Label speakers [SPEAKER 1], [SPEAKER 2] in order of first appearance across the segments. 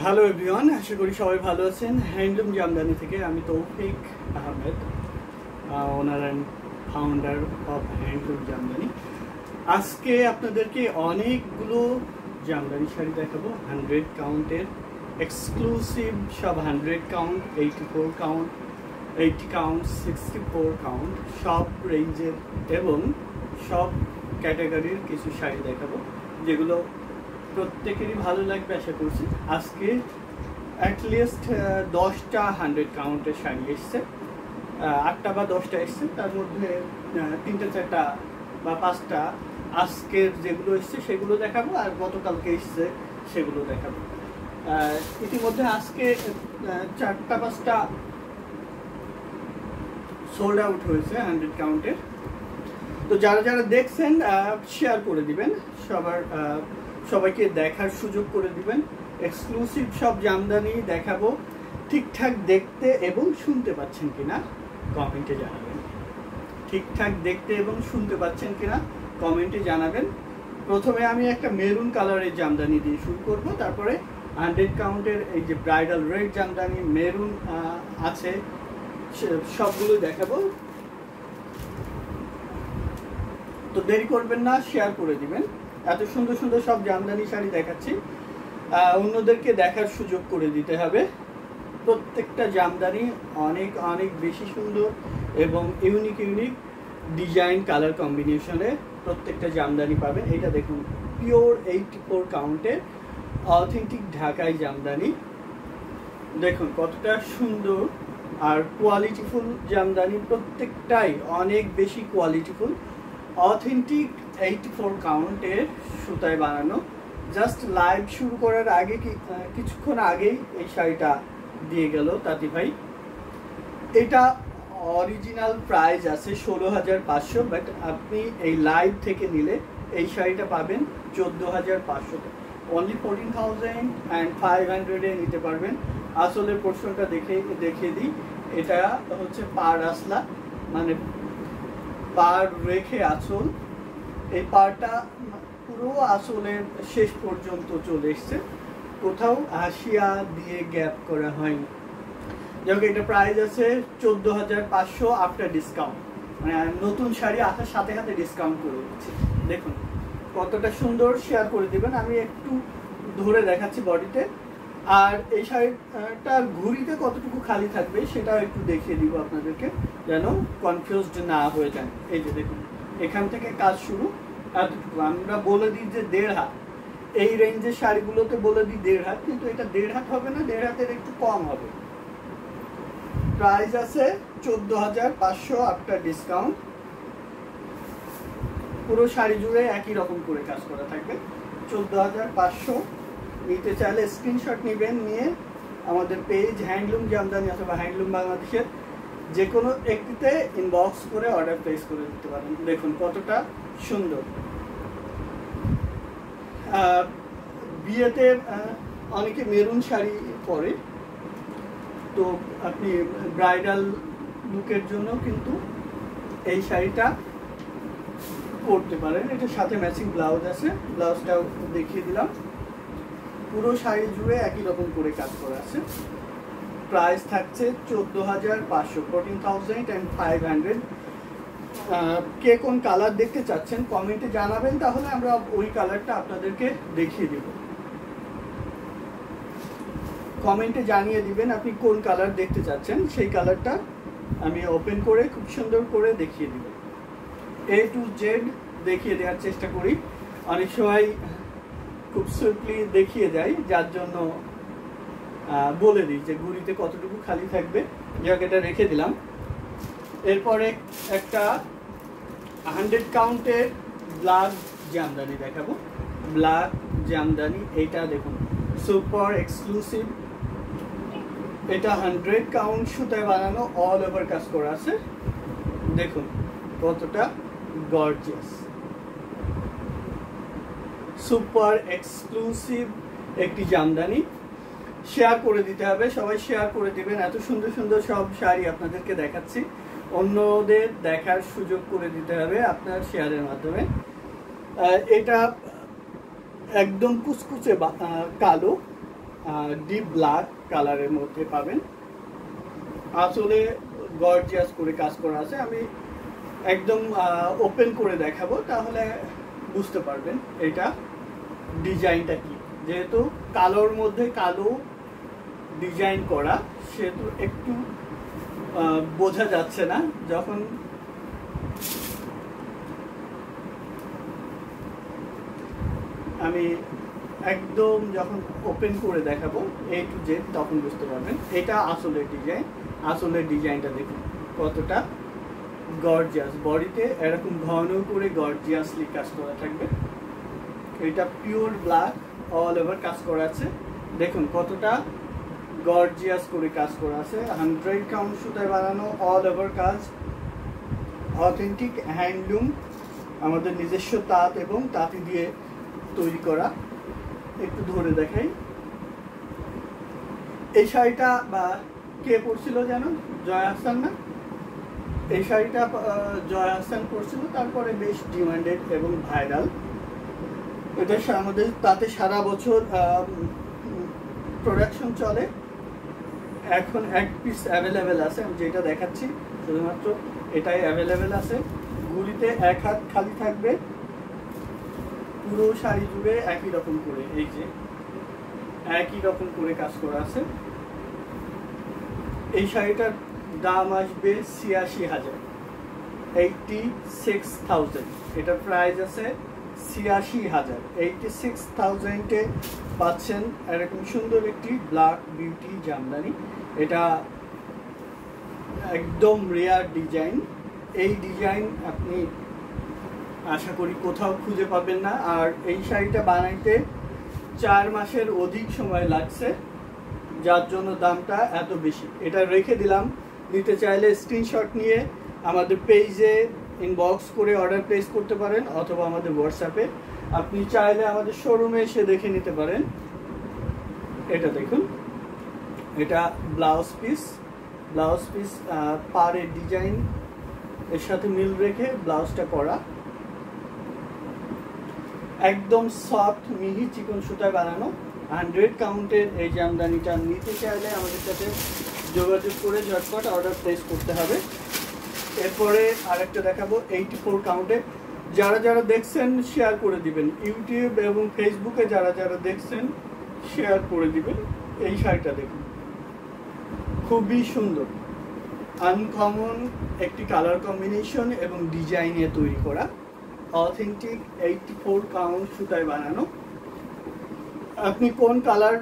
[SPEAKER 1] Hello everyone, আশা করি সবাই ভালো আছেন। হ্যান্ডলুম জামদানি থেকে আমি Toufiq Ahmed, owner and founder of handloom Jamdani. আজকে আপনাদেরকে অনেকগুলো জামদানি শাড়ি দেখাবো 100 কাউন্টের, এক্সক্লুসিভ সব 100 কাউন্ট, 84 কাউন্ট, 80 কাউন্ট, 64 কাউন্ট, সব রেঞ্জের এবং সব ক্যাটাগরির কিছু শাড়ি দেখাবো, যেগুলো প্রত্যেকেরই ভালো লাগবে আশা করছি। আজকে অ্যাটলিস্ট 10টা 100 কাউন্টের শাড়ি এসছে, 8টা বা 10টা এসছে, তার মধ্যে 3টা 4টা বা 5টা আজকের যেগুলো এসছে সেগুলো দেখাবো, আর গতকালকে এসছে সেগুলো দেখাবো। ইতিমধ্যে আজকে 4টা 5টা সোল্ড আউট হয়েছে 100 কাউন্টের। তো যারা যারা দেখছেন শেয়ার করে দিবেন, সবাইকে দেখার সুযোগ করে দিবেন। এক্সক্লুসিভ সব জামদানি দেখাবো, ঠিকঠাক দেখতে এবং শুনতে পাচ্ছেন কিনা কমেন্টে জানাবেন। ঠিকঠাক দেখতে এবং শুনতে পাচ্ছেন কিনা কমেন্টে জানাবেন। প্রথমে আমি একটা মেরুন কালারের জামদানি দিয়ে শুরু করব, তারপরে 100 কাউন্টের এই যে ব্রাইডাল রেড জামদানি, মেরুন আছে, সবগুলো দেখাবো। তো দেরি করবেন না, শেয়ার করে দিবেন। এত সুন্দর সুন্দর সব জামদানি শাড়ি দেখাচ্ছি, অন্যদেরকে দেখার সুযোগ করে দিতে হবে। প্রত্যেকটা জামদানি অনেক অনেক বেশি সুন্দর এবং ইউনিক ডিজাইন কালার কম্বিনেশনে প্রত্যেকটা জামদানি পাবেন। এটা দেখুন, পিওর 84 কাউন্টের অথেন্টিক ঢাকাই জামদানি। দেখুন কতটা সুন্দর আর কোয়ালিটিফুল জামদানি, প্রত্যেকটাই অনেক বেশি কোয়ালিটিফুল। অথেন্টিক 84 কাউন্টের সুতায় বানানো। জাস্ট লাইভ শুরু করার আগে কিছুক্ষণ আগেই এই শাড়িটা দিয়ে গেল তাঁতি ভাই। এটা অরিজিনাল প্রাইস আছে 16,500, বাট আপনি এই লাইভ থেকে নিলে এই শাড়িটা পাবেন 14,500, অনলি 14,500 নিতে পারবেন। আসলের পোর্শনটা দেখিয়ে দিই, এটা হচ্ছে পার আসলা, মানে পার রেখে আঁচল, এই পারটা পুরো আঁচলের শেষ পর্যন্ত চলে এসছে, কোথাও হাসিয়া দিয়ে গ্যাপ করা হয়নি। যাই হোক, এটা প্রাইস আছে 14,500 আফটার ডিসকাউন্ট, মানে নতুন শাড়ি আসার সাথে সাথে ডিসকাউন্ট করে দিচ্ছি। দেখুন কতটা সুন্দর, শেয়ার করে দিবেন। আমি একটু ধরে দেখাচ্ছি বডিতে, আর এই শাড়িটার ঘুড়িতে কতটুকু খালি থাকবে সেটাও একটু দেখিয়ে দিব আপনাদেরকে, যেন কনফিউজড না হয়ে যায়। এই যে দেখুন, এখান থেকে কাজ শুরু, এতটুকু আমরা বলে দিই যে 1.5 হাত। এই রেঞ্জের শাড়িগুলোতে বলে দিই 1.5 হাত, কিন্তু এটা 1.5 হাত হবে না, 1.5 হাতের একটু কম হবে। প্রাইস আছে 14,500 আফটার ডিসকাউন্ট। পুরো শাড়ি জুড়ে একই রকম করে কাজ করা থাকবে। 14,500 নিতে চাইলে স্ক্রিনশট নেবেন, নিয়ে আমাদের পেজ হ্যান্ডলুম জামদানি অথবা হ্যান্ডলুম বাংলাদেশের যে কোনো একটিতে ইনবক্স করে অর্ডার প্লেস করে দিতে পারেন। দেখুন কতটা সুন্দর। বিয়েতে অনেকে মেরুন শাড়ি পরে, তো আপনি ব্রাইডাল লুকের জন্য কিন্তু এই শাড়িটা পরতে পারেন। এটার সাথে ম্যাচিং ব্লাউজ আছে, ব্লাউজটাও দেখিয়ে দিলাম। পুরো শাড়ি জুড়ে একই রকম করে কাজ করা আছে। প্রাইস থাকছে 14,500, 14,500। কে কোন কালার দেখতে চাচ্ছেন কমেন্টে জানাবেন, তাহলে আমরা ওই কালারটা আপনাদেরকে দেখিয়ে দিব। কমেন্টে জানিয়ে দিবেন আপনি কোন কালার দেখতে চাচ্ছেন, সেই কালারটা আমি ওপেন করে খুব সুন্দর করে দেখিয়ে দিব। A to Z দেখিয়ে দেওয়ার চেষ্টা করি, অনেক সময় খুব সুইটলি দেখিয়ে যাই, যার জন্য বলে দিই যে ঘুড়িতে কতটুকু খালি থাকবে। জায়গাটা রেখে দিলাম। এরপরে একটা 100 কাউন্টের ব্ল্যাক জামদানি দেখাবো। ব্ল্যাক জামদানি, এইটা দেখুন সুপার এক্সক্লুসিভ। এটা 100 কাউন্ট সুতায় বানানো, অল ওভার কাজ করা আছে। দেখুন কতটা গর্জিয়াস, সুপার এক্সক্লুসিভ একটি জামদানি। শেয়ার করে দিতে হবে, সবাই শেয়ার করে দিবেন। এত সুন্দর সুন্দর সব শাড়ি আপনাদেরকে দেখাচ্ছি, অন্যদের দেখার সুযোগ করে দিতে হবে আপনার শেয়ারের মাধ্যমে। এটা একদম কুচকুচে কালো, ডিপ ব্ল্যাক কালারের মধ্যে পাবেন। আসলে গর্জিয়াস করে কাজ করা আছে। আমি একদম ওপেন করে দেখাবো, তাহলে বুঝতে পারবেন এটা ডিজাইনটা কি। যেহেতু কালোর মধ্যে কালো ডিজাইন করা, সেহেতু একটু বোঝা যাচ্ছে না। যখন আমি একদম যখন ওপেন করে দেখাবো A to Z, তখন বুঝতে পারবেন এটা আসলের ডিজাইন। আসলের ডিজাইনটা দেখুন কতটা গর্জিয়াস, বডিতে এরকম ঘন করে গর্জিয়াসলি কাজ করা থাকবে। এটা পিওর ব্ল্যাক অল ওভার কাজ করা আছে। দেখুন কতটা গর্জিয়াস করে কাজ করা আছে। 100 কাউন্ট সুতায় বানানো, অল ওভার কাজ, অথেন্টিক হ্যান্ডলুম, আমাদের নিজস্ব তাঁত এবং তাঁতি দিয়ে তৈরি করা। একটু ধরে দেখাই। এই শাড়িটা বা কে পরছিল যেন, জয়া আহসান না? এই শাড়িটা জয়া আহসান পরছিল, তারপরে বেশ ডিমান্ডেড এবং ভাইরাল। এটা আমাদের তাতে সারা বছর প্রোডাকশন চলে। এখন এক পিস অ্যাভেলেবেল আছে, আমি যেটা দেখাচ্ছি শুধুমাত্র এটাই অ্যাভেলেবেল আছে। গুলিতে এক হাত খালি থাকবে, পুরো শাড়ি জুড়ে একই রকম করে, এই যে একই রকম করে কাজ করা আছে। এই শাড়িটার দাম আসবে ৮৬,০০০, 86,000। এটার প্রাইস আছে ৮৬,০০০। 86,000-এ পাচ্ছেন এরকম সুন্দর একটি ব্ল্যাক বিউটি জামদানি। এটা একদম রেয়ার ডিজাইন। এই ডিজাইন আপনি আশা করি কোথাও খুঁজে পাবেন না। আর এই শাড়িটা বানাইতে 4 মাসের অধিক সময় লাগছে, যার জন্য দামটা এত বেশি। এটা রেখে দিলাম, নিতে চাইলে স্ক্রিনশট নিয়ে আমাদের পেজে ইনবক্স করে অর্ডার প্লেস করতে পারেন, অথবা আমাদের হোয়াটসঅ্যাপে। আপনি চাইলে আমাদের শোরুমে এসে দেখে নিতে পারেন। এটা দেখুন, এটা ব্লাউজ পিস। ব্লাউজ পিস পাড়ের ডিজাইন এর সাথে মিল রেখে ব্লাউজটা করা। একদম সফট মিহি চিকন সুতায় বানানো। 100 কাউন্টের এই জামদানিটা নিতে চাইলে আমাদের সাথে যোগাযোগ করে ঝটপট অর্ডার প্লেস করতে হবে। এরপরে আরেকটা দেখাবো 84 কাউন্টে। যারা যারা দেখছেন শেয়ার করে দিবেন, ইউটিউব এবং ফেসবুকে যারা যারা দেখছেন শেয়ার করে দিবেন। এই শাড়িটা দেখুন, খুবই সুন্দর, আনকমন একটি কালার কম্বিনেশন এবং ডিজাইনে তৈরি করা, অথেন্টিক 84 কাউন্ট সুতায় বানানো। আপনি কোন কালার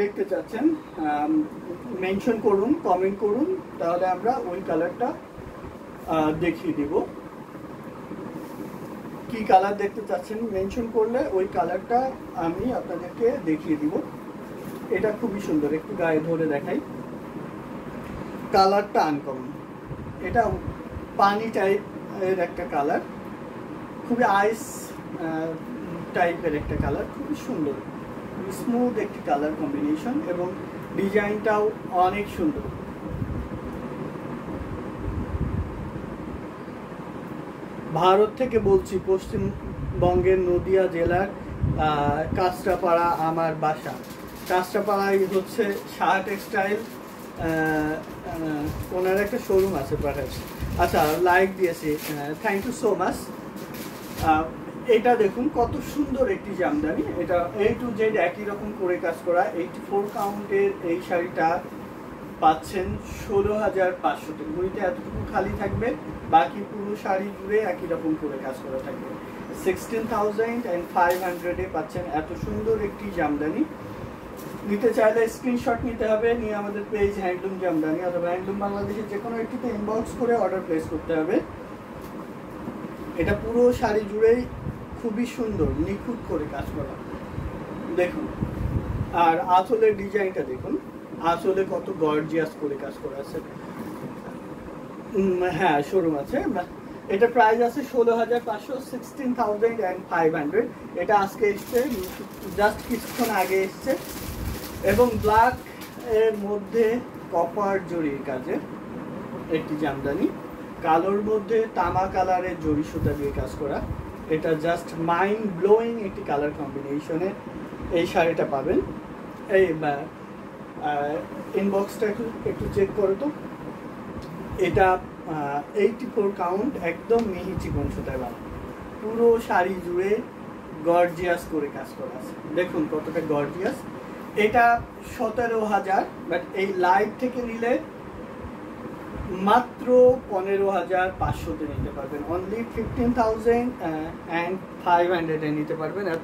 [SPEAKER 1] দেখতে চাচ্ছেন মেনশন করুন, কমেন্ট করুন, তাহলে আমরা ওই কালারটা দেখিয়ে দিব। কি কালার দেখতে চাচ্ছেন মেনশন করলে ওই কালারটা আমি আপনাদেরকে দেখিয়ে দিব। এটা খুবই সুন্দর, একটু গায়ে ধরে দেখাই। কালারটা আনকমন, এটা পানি টাইপের একটা কালার, খুবই আইস টাইপের একটা কালার, খুবই সুন্দর, স্মুথ একটি কালার কম্বিনেশন এবং ডিজাইনটাও অনেক সুন্দর। ভারত থেকে বলছি, পশ্চিমবঙ্গের নদিয়া জেলার কাঁচরাপাড়া আমার বাসা। কাঁচরাপাড়ায় হচ্ছে শাহ টেক্সটাইল, ওনার একটা শোরুম আছে পারহাপস। আচ্ছা, লাইক দিয়েছি, থ্যাংক ইউ সো মাচ। এটা দেখুন কত সুন্দর একটি জামদানি। এটা A to Z একই রকম করে কাজ করা। 84 কাউন্টের এই শাড়িটা পাচ্ছেন 16,500। গুলিতে এতটুকু খালি থাকবে, বাকি পুরো শাড়ি জুড়ে একই রকম করে কাজ করা থাকবে। 16,500-এ পাচ্ছেন এত সুন্দর একটি জামদানি। নিতে চাইলে স্ক্রিনশট নিতে হবে, নিয়ে আমাদের পেজ হ্যান্ডলুম জামদানি অথবা হ্যান্ডলুম বাংলাদেশের যে কোনো একটিতে ইনবক্স করে অর্ডার প্লেস করতে হবে। এটা পুরো শাড়ি জুড়েই খুবই সুন্দর নিখুঁত করে কাজ করা দেখুন। আর আঁচলের ডিজাইনটা দেখুন, আঁচলে কত গর্জিয়াস করে কাজ করা আছে। হ্যাঁ, শোরুম আছে। এটা প্রাইস আছে 16,500, 16,500। এটা আজকে এসছে, জাস্ট কিছুক্ষণ আগে এসছে। এবং ব্ল্যাক এর মধ্যে কপার জরির কাজে একটি জামদানি, কালোর মধ্যে তামা কালারের জরি সুতা দিয়ে কাজ করা। এটা জাস্ট মাইন্ড ব্লোয়িং একটি কালার কম্বিনেশনে এই শাড়িটা পাবেন। এই ইনবক্সটা একটু চেক করো তো। এটা 84 কাউন্ট, একদম মিহি চিকন সুতায় বানানো, পুরো শাড়ি জুড়ে গর্জিয়াস করে কাজ করা আছে। দেখুন কতটা গর্জিয়াস। এটা 17,000, বাট এই লাইভ থেকে নিলে মাত্র 15,500 নিতে পারবেন, অনলি 15,500 নিতে পারবেন। এত